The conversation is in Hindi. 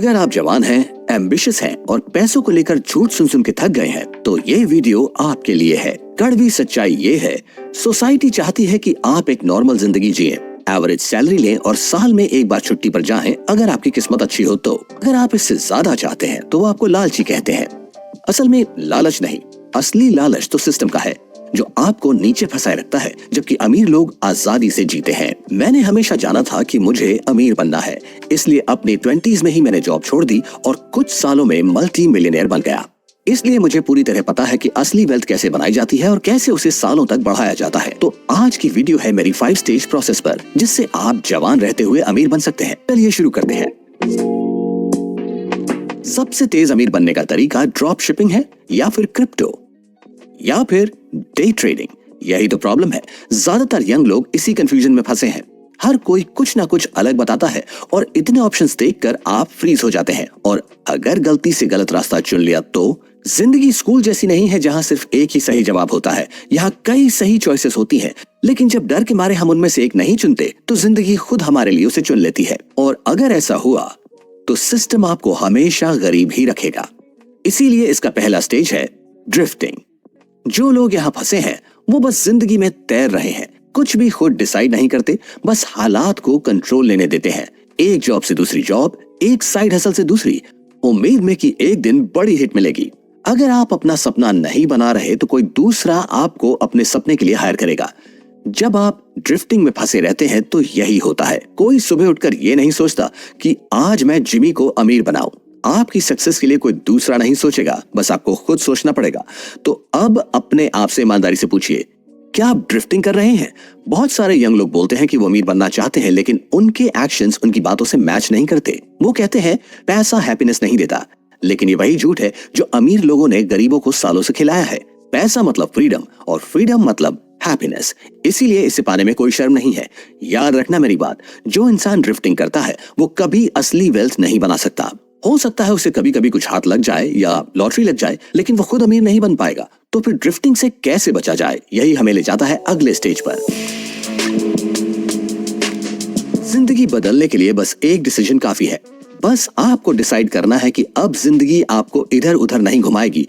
अगर आप जवान हैं, एम्बिशियस हैं और पैसों को लेकर झूठ सुन सुन के थक गए हैं, तो ये वीडियो आपके लिए है। कड़वी सच्चाई ये है, सोसाइटी चाहती है कि आप एक नॉर्मल जिंदगी जिए, एवरेज सैलरी लें और साल में एक बार छुट्टी पर जाएं अगर आपकी किस्मत अच्छी हो तो। अगर आप इससे ज्यादा चाहते हैं तो वो आपको लालची कहते हैं। असल में लालच नहीं, असली लालच तो सिस्टम का है जो आपको नीचे फंसाए रखता है, जबकि अमीर लोग आजादी से जीते हैं। मैंने हमेशा जाना था कि मुझे अमीर बनना है, इसलिए अपनी 20s में ही मैंने जॉब छोड़ दी और कुछ सालों में मल्टी मिलियनेयर बन गया। इसलिए मुझे पूरी तरह पता है कि असली वेल्थ कैसे बनाई जाती है और कैसे उसे सालों तक बढ़ाया जाता है। तो आज की वीडियो है मेरी 5 स्टेज प्रोसेस पर, जिससे आप जवान रहते हुए अमीर बन सकते हैं। चलिए शुरू करते हैं। सबसे तेज अमीर बनने का तरीका ड्रॉप शिपिंग है, या फिर क्रिप्टो, या फिर डे ट्रेडिंग। यही तो प्रॉब्लम है, ज्यादातर यंग लोग इसी कंफ्यूजन में फंसे हैं। हर कोई कुछ ना कुछ अलग बताता है और इतने ऑप्शंस देखकर आप फ्रीज हो जाते हैं। और अगर गलती से गलत रास्ता चुन लिया तो जिंदगी स्कूल जैसी नहीं है जहां सिर्फ एक ही सही जवाब होता है। यहाँ कई सही चॉइसेस होती हैं, लेकिन जब डर के मारे हम उनमें से एक नहीं चुनते तो जिंदगी खुद हमारे लिए उसे चुन लेती है। और अगर ऐसा हुआ तो सिस्टम आपको हमेशा गरीब ही रखेगा। इसीलिए इसका पहला स्टेज है ड्रिफ्टिंग। जो लोग यहाँ फंसे हैं वो बस जिंदगी में तैर रहे हैं, कुछ भी खुद डिसाइड नहीं करते, बस हालात को कंट्रोल लेने देते हैं। एक जॉब से दूसरी जॉब, एक साइड हसल से दूसरी, उम्मीद में कि एक दिन बड़ी हिट मिलेगी। अगर आप अपना सपना नहीं बना रहे तो कोई दूसरा आपको अपने सपने के लिए हायर करेगा। जब आप ड्रिफ्टिंग में फंसे रहते हैं तो यही होता है। कोई सुबह उठकर ये नहीं सोचता कि आज मैं जिमी को अमीर बनाऊं। आपकी सक्सेस के लिए कोई दूसरा नहीं सोचेगा, बस आपको खुद सोचना पड़ेगा। तो अब अपने आप से ईमानदारी से पूछिए, क्या आप ड्रिफ्टिंग कर रहे हैं? बहुत सारे यंग लोग बोलते हैं कि वो अमीर बनना चाहते हैं, लेकिन उनके एक्शंस उनकी बातों से मैच नहीं करते। वो कहते हैं पैसा हैप्पीनेस नहीं देता, लेकिन ये वही झूठ है जो अमीर लोगों ने गरीबों को सालों से खिलाया है। पैसा मतलब फ्रीडम और फ्रीडम मतलब हैप्पीनेस। इसीलिए इसे पाने में कोई शर्म नहीं है। याद रखना मेरी बात, जो इंसान ड्रिफ्टिंग करता है वो कभी असली वेल्थ नहीं बना सकता। हो सकता है उसे कभी कभी कुछ हाथ लग जाए या लॉटरी लग जाए, लेकिन वो खुद अमीर नहीं बन पाएगा। तो फिर ड्रिफ्टिंग से कैसे बचा जाए, यही हमें ले जाता है अगले स्टेज पर। जिंदगी बदलने के लिए बस एक डिसीजन काफी है। बस आपको डिसाइड करना है कि अब जिंदगी आपको इधर उधर नहीं घुमाएगी,